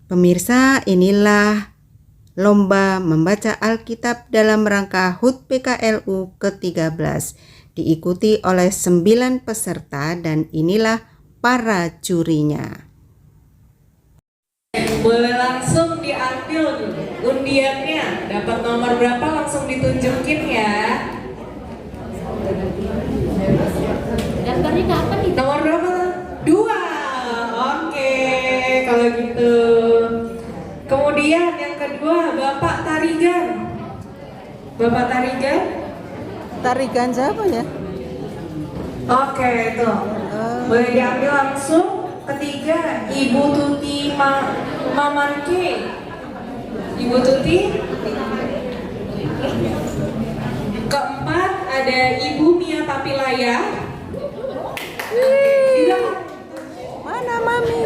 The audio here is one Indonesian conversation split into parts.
Pemirsa, inilah lomba membaca Alkitab dalam rangka HUT PKLU ke-13, diikuti oleh 9 peserta dan inilah para jurinya. Boleh langsung diambil undiannya, dapat nomor berapa langsung ditunjukin ya. Gambarnya kapan nih? Nomor berapa? 2. Oke, kalau gitu. Kemudian yang kedua, Bapak Tarigan. Bapak Tarigan? Tarigan siapa ya? Oke, tuh. Boleh diambil langsung. Ketiga, Ibu Tuti Mamarke. Ibu Tuti. Keempat, ada Ibu Mia Tapilaya. Mana Mami?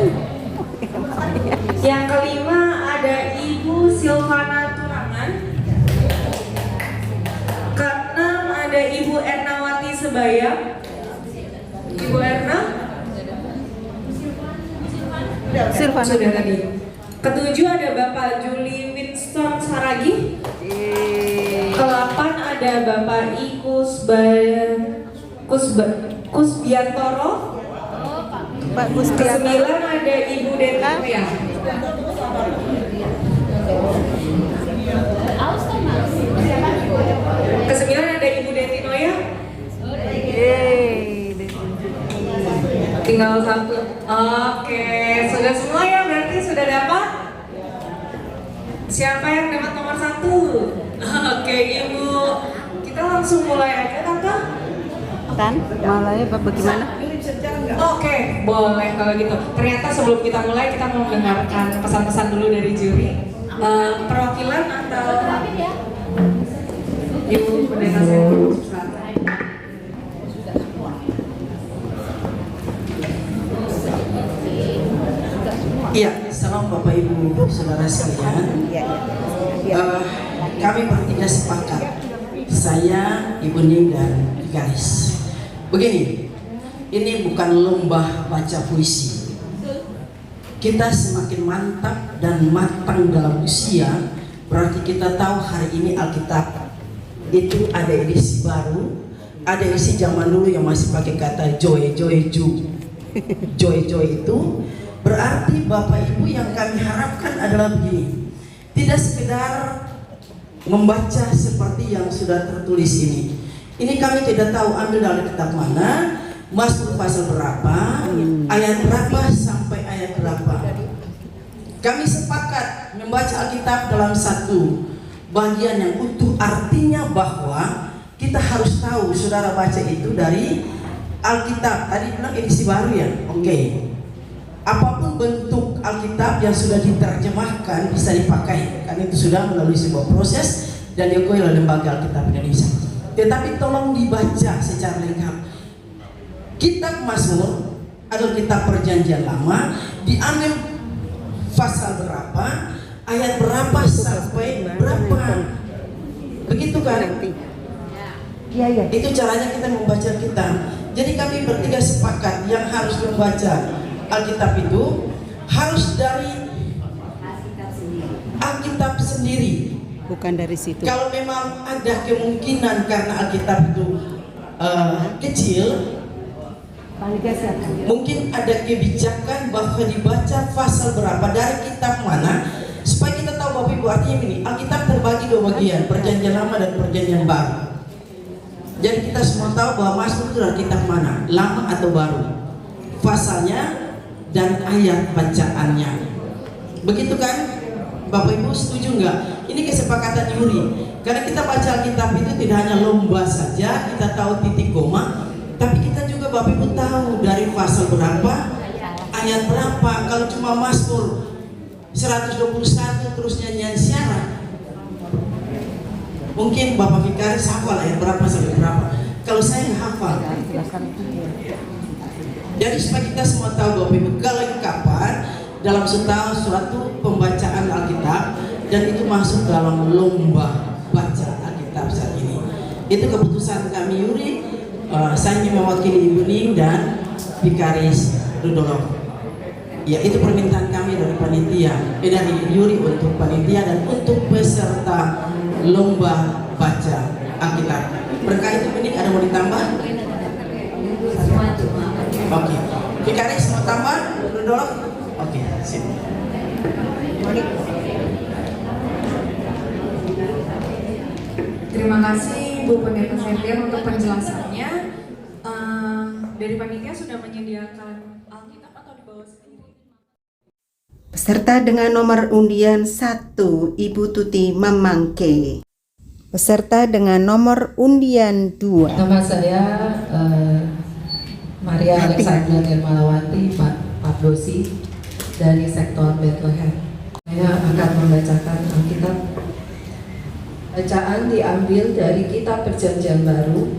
Yang kelima ada Ibu Silvana Turangan. Keenam ada Ibu Ernawati Sebayang. Ibu Erna? Silvana. Sudah tadi. Ketujuh ada Bapak Juli Winston Saragi. Ke-8 ada Bapak I Kusbiantoro. Pak Gusti. Ke-9 ada Ibu Detia. Ke-9 ada Ibu Detinoya. Tinggal satu. Oke, sudah semua ya, berarti sudah dapat. Siapa yang dapat nomor 1? Oke, Ibu. Kita langsung mulai aja, Tante. Kan? Malahnya bagaimana? Oke, boleh kalau gitu. Ternyata sebelum kita mulai, kita mau mendengarkan pesan-pesan dulu dari juri. Perwakilan atau Ibu Pendeta Sentrum. Iya, salam Bapak Ibu Saudara sekalian. Kami bertiga sepakat, saya, Ibu Ning dan Garis. Begini, ini bukan lomba baca puisi. Kita semakin mantap dan matang dalam usia, berarti kita tahu hari ini Alkitab itu ada edisi baru, ada edisi zaman dulu yang masih pakai kata joy ju. Joy itu berarti Bapak Ibu yang kami harapkan adalah begini, tidak sekedar membaca seperti yang sudah tertulis ini. Ini kami tidak tahu ambil dari kitab mana, Mazmur pasal berapa, ayat berapa sampai ayat berapa. Kami sepakat membaca Alkitab dalam satu bagian yang utuh, artinya bahwa kita harus tahu saudara baca itu dari Alkitab. Tadi bilang edisi baru ya, oke. Apapun bentuk Alkitab yang sudah diterjemahkan bisa dipakai, karena itu sudah melalui sebuah proses dan diakui oleh Lembaga Alkitab Indonesia. Tetapi tolong dibaca secara lengkap. Kitab Mazmur adalah kitab Perjanjian Lama, diambil pasal berapa, ayat berapa sampai berapa, begitu kan? Iya. Itu caranya kita membaca kitab. Jadi kami bertiga sepakat yang harus membaca Alkitab itu harus dari Alkitab sendiri, Bukan dari situ. kalau memang ada kemungkinan karena Alkitab itu kecil, mungkin ada kebijakan bahwa dibaca pasal berapa dari kitab mana, supaya kita tahu Bapak Ibu. Artinya ini Alkitab terbagi 2 bagian, Perjanjian Lama dan Perjanjian Baru. Jadi kita semua tahu bahwa Mazmur itu dari kitab mana, lama atau baru, pasalnya dan ayat bacaannya. Begitu kan? Bapak Ibu setuju nggak? Ini kesepakatan Yuri. Karena kita baca Alkitab itu tidak hanya lomba saja, kita tahu titik koma, tapi kita juga Bapak Ibu tahu dari pasal berapa, ayat berapa. Kalau cuma Mazmur 121 terus nyanyian syarat, mungkin Bapak Vikaris hafal ayat berapa sampai berapa. Kalau saya nggak hafal. Jadi supaya kita semua tahu Bapak Ibu kelengkapan dalam suatu pembacaan Alkitab, dan itu masuk dalam lomba baca Alkitab saat ini. Itu keputusan kami Yuri. Saya mewakili Ibu Ning dan Vikaris Rudolf. Ya, itu permintaan kami dari panitia, dari juri untuk panitia dan untuk peserta lomba baca Alkitab. Berkah itu ini ada mau ditambah? Oke. Vikaris mau tambah? Dorong? Oke, sip. Terima kasih Bu Pendeta Septian untuk penjelasannya. Dari panitia sudah menyediakan Alkitab atau dibawa sendiri? Peserta dengan nomor undian 1, Ibu Tuti Mamangke. Peserta dengan nomor undian 2. Nama saya Maria Alexandra Dermalawati Pak Dosi dari sektor Bethlehem. Saya akan membacakan Alkitab. Bacaan diambil dari Kitab Perjanjian Baru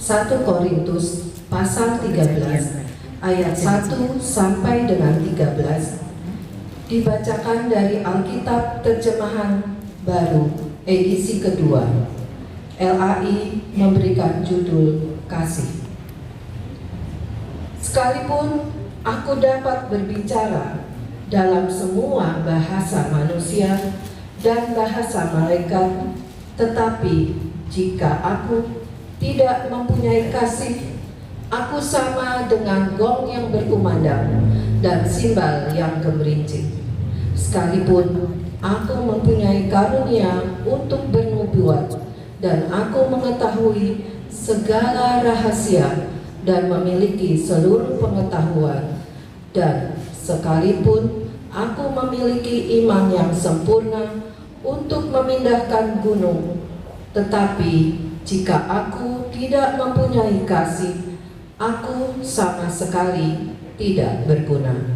1 Korintus pasal 13 ayat 1 sampai dengan 13. Dibacakan dari Alkitab Terjemahan Baru edisi kedua. LAI memberikan judul Kasih. Sekalipun aku dapat berbicara dalam semua bahasa manusia dan bahasa malaikat, tetapi jika aku tidak mempunyai kasih, aku sama dengan gong yang berkumandang dan simbal yang gemerincing. Sekalipun aku mempunyai karunia untuk bernubuat dan aku mengetahui segala rahasia dan memiliki seluruh pengetahuan, dan sekalipun aku memiliki iman yang sempurna untuk memindahkan gunung, tetapi jika aku tidak mempunyai kasih, aku sama sekali tidak berguna.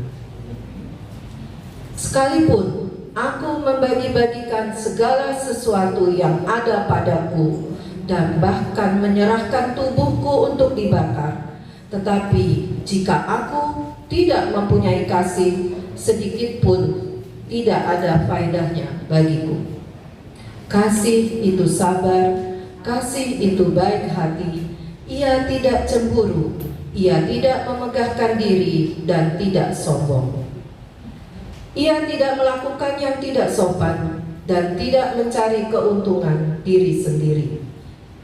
Sekalipun aku membagi-bagikan segala sesuatu yang ada padaku dan bahkan menyerahkan tubuhku untuk dibakar, tetapi jika aku tidak mempunyai kasih, sedikit pun tidak ada faedahnya bagiku. Kasih itu sabar, kasih itu baik hati, ia tidak cemburu, ia tidak memegahkan diri dan tidak sombong. Ia tidak melakukan yang tidak sopan dan tidak mencari keuntungan diri sendiri.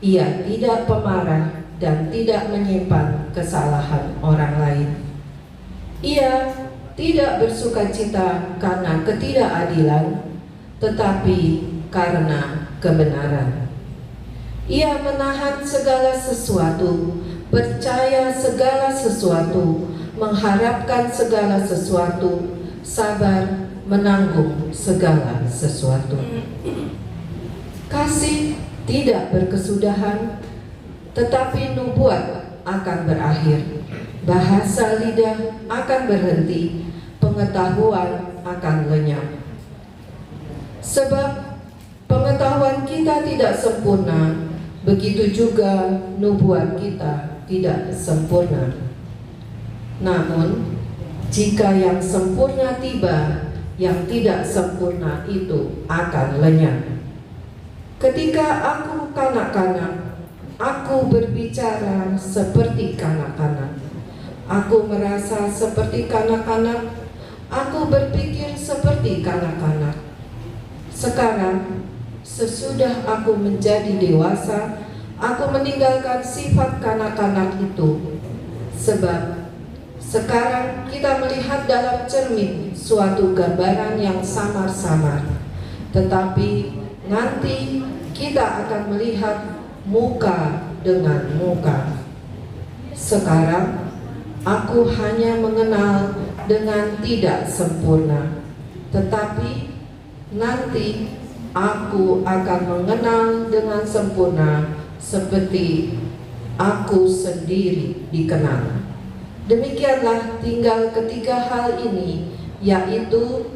Ia tidak pemarah dan tidak menyimpan kesalahan orang lain. Ia tidak bersukacita karena ketidakadilan, tetapi karena kebenaran. Ia menahan segala sesuatu, percaya segala sesuatu, mengharapkan segala sesuatu, sabar menanggung segala sesuatu. Kasih tidak berkesudahan, tetapi nubuat akan berakhir, bahasa lidah akan berhenti, pengetahuan akan lenyap. Sebab pengetahuan kita tidak sempurna, begitu juga nubuat kita tidak sempurna. Namun jika yang sempurna tiba, yang tidak sempurna itu akan lenyap. Ketika aku kanak-kanak, aku berbicara seperti kanak-kanak. Aku merasa seperti kanak-kanak, aku berpikir seperti kanak-kanak. Sekarang, sesudah aku menjadi dewasa, aku meninggalkan sifat kanak-kanak itu. Sebab sekarang kita melihat dalam cermin suatu gambaran yang samar-samar, tetapi nanti kita akan melihat muka dengan muka. Sekarang aku hanya mengenal dengan tidak sempurna, tetapi nanti aku akan mengenal dengan sempurna seperti aku sendiri dikenal. Demikianlah tinggal ketiga hal ini, yaitu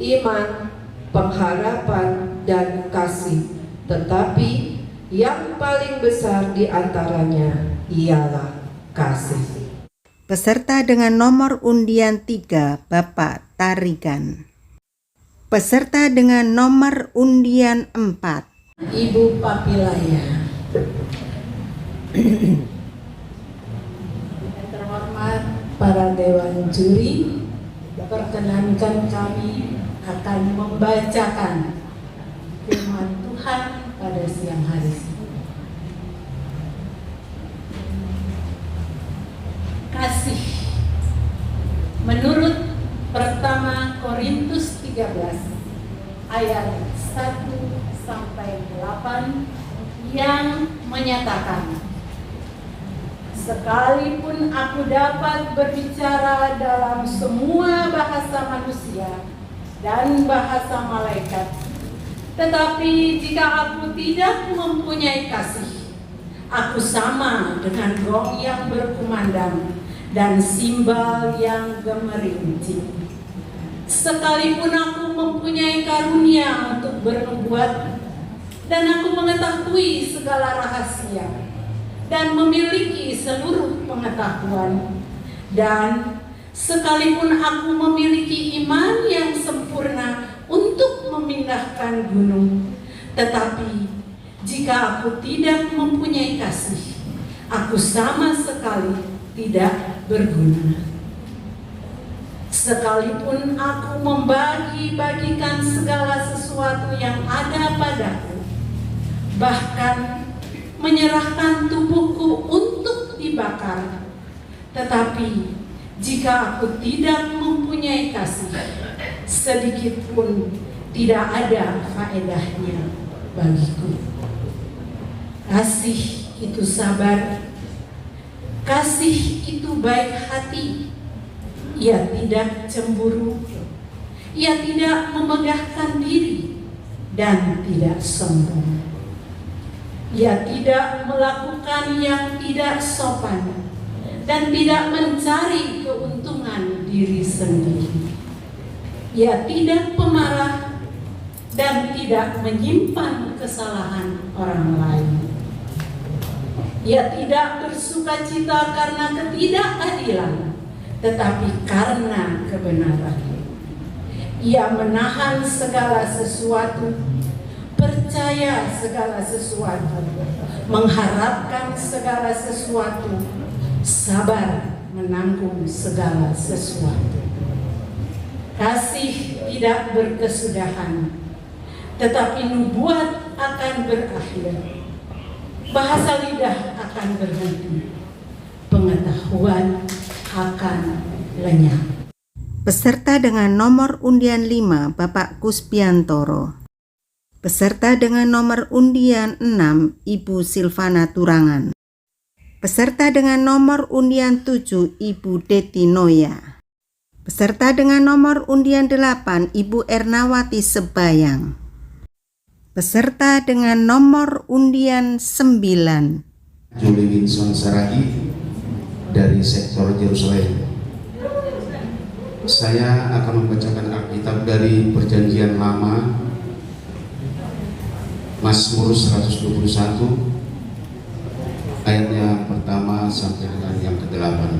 iman, pengharapan, dan kasih. Tetapi yang paling besar di antaranya ialah kasih. Peserta dengan nomor undian 3, Bapak Tarigan. Peserta dengan nomor undian 4, Ibu Papilaya. Yang terhormat para dewan juri, perkenankan kami akan membacakan firman Tuhan pada siang hari ini. Kasih menurut pertama Korintus 13 ayat 1 sampai 8 yang menyatakan, sekalipun aku dapat berbicara dalam semua bahasa manusia dan bahasa malaikat, tetapi jika aku tidak mempunyai kasih, aku sama dengan gong yang berkumandang dan simbal yang gemerincing. Sekalipun aku mempunyai karunia untuk bernubuat, dan aku mengetahui segala rahasia, dan memiliki seluruh pengetahuan, dan sekalipun aku memiliki iman yang sempurna untuk memindahkan gunung, tetapi jika aku tidak mempunyai kasih, aku sama sekali tidak berguna. Sekalipun aku membagi-bagikan segala sesuatu yang ada padaku, bahkan menyerahkan tubuhku untuk dibakar, tetapi jika aku tidak mempunyai kasih, sedikit pun tidak ada faedahnya bagiku. Kasih itu sabar, kasih itu baik hati, ia tidak cemburu, ia tidak memegahkan diri, dan tidak sombong. Ia tidak melakukan yang tidak sopan dan tidak mencari keuntungan diri sendiri. Ia tidak pemarah dan tidak menyimpan kesalahan orang lain. Ia tidak bersukacita karena ketidakadilan, tetapi karena kebenaran. Ia menahan segala sesuatu, percaya segala sesuatu, mengharapkan segala sesuatu, sabar menanggung segala sesuatu. Kasih tidak berkesudahan, tetapi nubuat akan berakhir. Bahasa lidah akan berhenti, pengetahuan akan lenyap. Peserta dengan nomor undian 5, Bapak Kuspiantoro. Peserta dengan nomor undian 6, Ibu Silvana Turangan. Peserta dengan nomor undian 7, Ibu Deti Noya. Peserta dengan nomor undian 8, Ibu Ernawati Sebayang. Peserta dengan nomor undian 9, Julie Winson Saragi dari sektor Yerusalem. Saya akan membacakan Alkitab dari Perjanjian Lama, Mazmur 121 ayat yang pertama sampai dengan yang ke-8.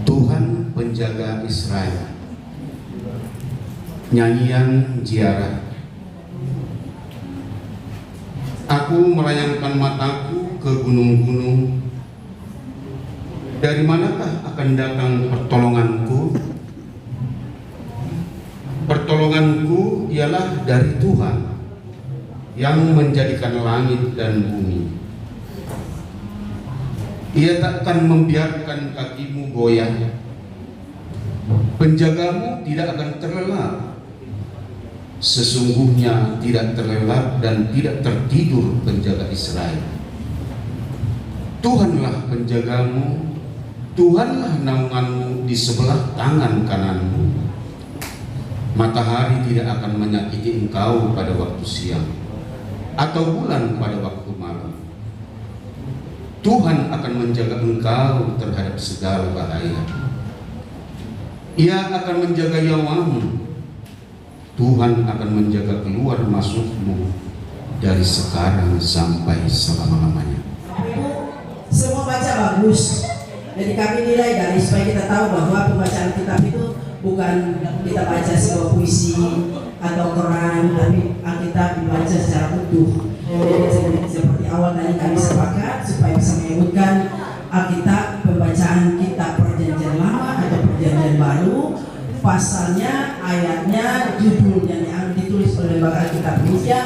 Tuhan penjaga Israel, nyanyian ziarah. Aku melayangkan mataku ke gunung-gunung. Dari manakah akan datang pertolonganku? Pertolonganku ialah dari Tuhan yang menjadikan langit dan bumi. Ia takkan membiarkan kakimu goyah. Penjagamu tidak akan terlelap. Sesungguhnya tidak terlelap dan tidak tertidur penjaga Israel. Tuhanlah penjagamu, Tuhanlah naunganmu di sebelah tangan kananmu. Matahari tidak akan menyakiti engkau pada waktu siang, atau bulan pada waktu malam. Tuhan akan menjaga engkau terhadap segala bahaya. Ia akan menjaga nyawamu. Tuhan akan menjaga keluar masukmu dari sekarang sampai selama-lamanya. Semua baca bagus. Jadi kami nilai dari supaya kita tahu bahwa pembacaan kitab itu bukan kita baca sebuah puisi atau Quran, tapi Alkitab dibaca secara utuh. Jadi seperti awal tadi kami sepakat supaya bisa menyebutkan Alkitab pembacaan kitab Perjanjian Lama atau Perjanjian pasalnya, ayatnya, judulnya yang ditulis oleh Lembaga Alkitab Indonesia.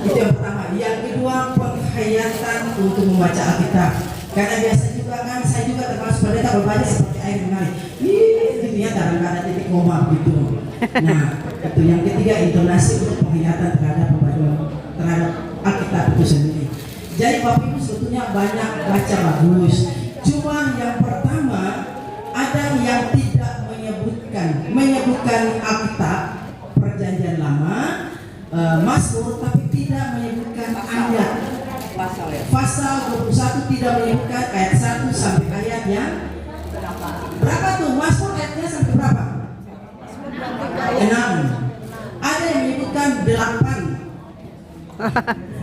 Itu yang pertama. Yang kedua, penghayatan untuk membaca Alkitab. Karena biasa juga kan, saya juga termasuk pendeta berbaca seperti air mengalir. Gitu ya, dalam ada titik koma gitu. Nah, itu yang ketiga, intonasi untuk penghayatan terhadap pembacaan terhadap Alkitab itu sendiri. Jadi Bapak Ibu sebetulnya banyak baca bagus. Cuma yang pertama, ada yang tidak menyebutkan Alkitab Perjanjian Lama, Mazmur, tapi tidak menyebutkan ayat. Pasal 21 tidak menyebutkan ayat 1 sampai ayat yang berapa tuh? Mazmur ayatnya sampai berapa? 6. Ada yang menyebutkan 8.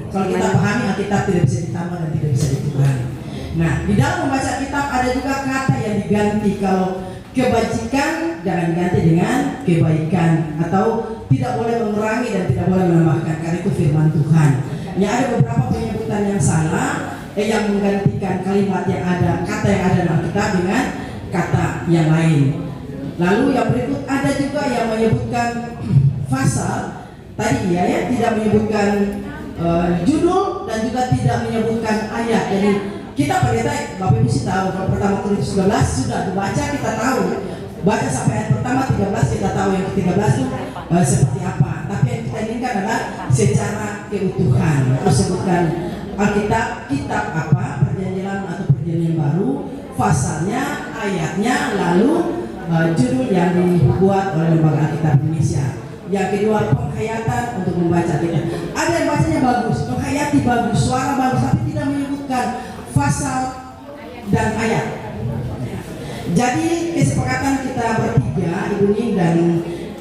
Kalau kita pahami Alkitab tidak bisa ditambah dan tidak bisa dikurangi. Nah, di dalam membaca kitab ada juga kata yang diganti. Kalau kebajikan jangan diganti dengan kebaikan, atau tidak boleh mengurangi dan tidak boleh menambahkan, karena itu firman Tuhan. Ya, ada beberapa penyebutan yang salah yang menggantikan kalimat yang ada, kata yang ada dalam Alkitab dengan kata yang lain. Lalu yang berikut ada juga yang menyebutkan pasal tadi ya, tidak menyebutkan judul dan juga tidak menyebutkan ayat. Jadi kita pendeta, Bapak Ibu sih tahu kalau pertama Korintus 12 sudah dibaca, kita tahu. Baca sampai ayat pertama 13 kita tahu yang ke-13 itu seperti apa. Tapi yang kita inginkan adalah secara keutuhan. Disebutkan Alkitab, kitab apa, Perjanjian Lama atau Perjanjian Baru, pasalnya, ayatnya, lalu judul yang dibuat oleh Lembaga Alkitab Indonesia. Yang kedua, penghayatan untuk membaca kita. Ada yang bacanya bagus, menghayati bagus, suara bagus, tapi tidak menyebutkan pasal dan ayat. Jadi kesepakatan kita bertiga, Ibu Ning dan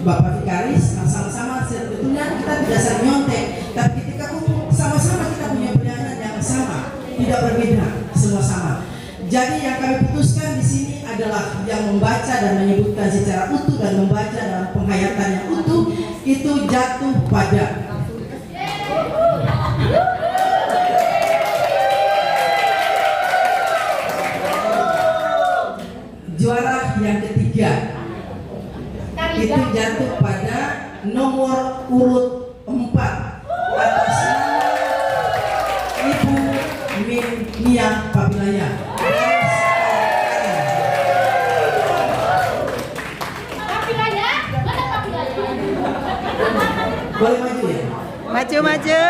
Bapak Vikaris, sama-sama sebetulnya kita tidak saling nyontek, tapi ketika sama-sama kita punya pelajaran yang sama, tidak berbeda, semua sama. Jadi yang kami putuskan di sini adalah yang membaca dan menyebutkan secara utuh dan membaca dalam penghayatan yang utuh itu jatuh pada juara yang ketiga. Itu jatuh pada nomor urut 4 atas Ibu Nia Pabilaya. Boleh maju ya? Maju.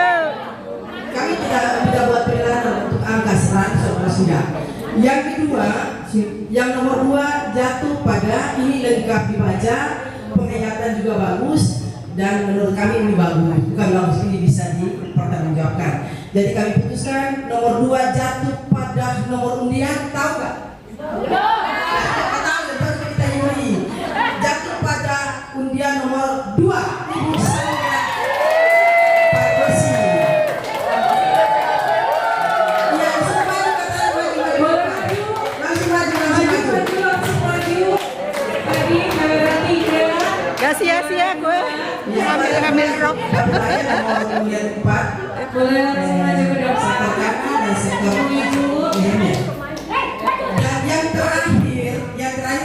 Kami tidak buat penilaian untuk angka 100 sudah. Yang kedua, yang nomor 2 jatuh pada ini lengkap dibaca, penghayatan juga bagus, dan menurut kami ini bagus, bukan bagus, ini bisa dipertanggungjawabkan. Jadi kami putuskan nomor 2 jatuh pada nomor undian, tahu nggak? Tahu, baru kita nyuri. Jatuh pada undian nomor 2. Ibu saya Pak Dosi. Ya, langsung maju, langsung maju. Tadi kamera 3. Gak sia-sia gue ngambil drop. Saya nomor undian 4. Boleh langsung maju ke depan. Sektor kanan dan sektor kiri. Dan yang terakhir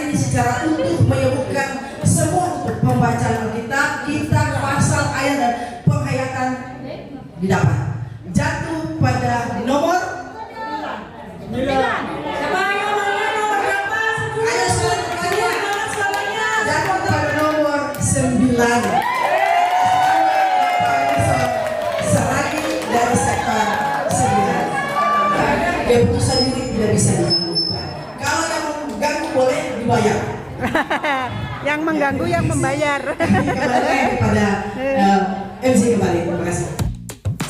ini secara utuh menyebutkan semua pembacaan Alkitab, kitab, pasal, ayat dan penghayatan didapat. Jatuh pada nomor 9. Siapa yang mana nomor berapa? Ayo semuanya. Skalanya. Jatuh pada nomor 9. Selagi dari sektor 9. Keputusan ini tidak bisa diganggu. Kalau yang mengganggu boleh dibayar. Yang mengganggu yang membayar. Kembali kepada MC kembali. Terima kasih.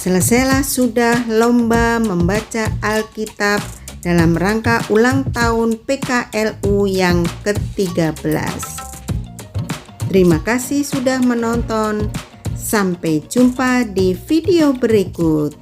Selesailah sudah lomba membaca Alkitab dalam rangka ulang tahun PKLU yang ke-13. Terima kasih sudah menonton. Sampai jumpa di video berikut.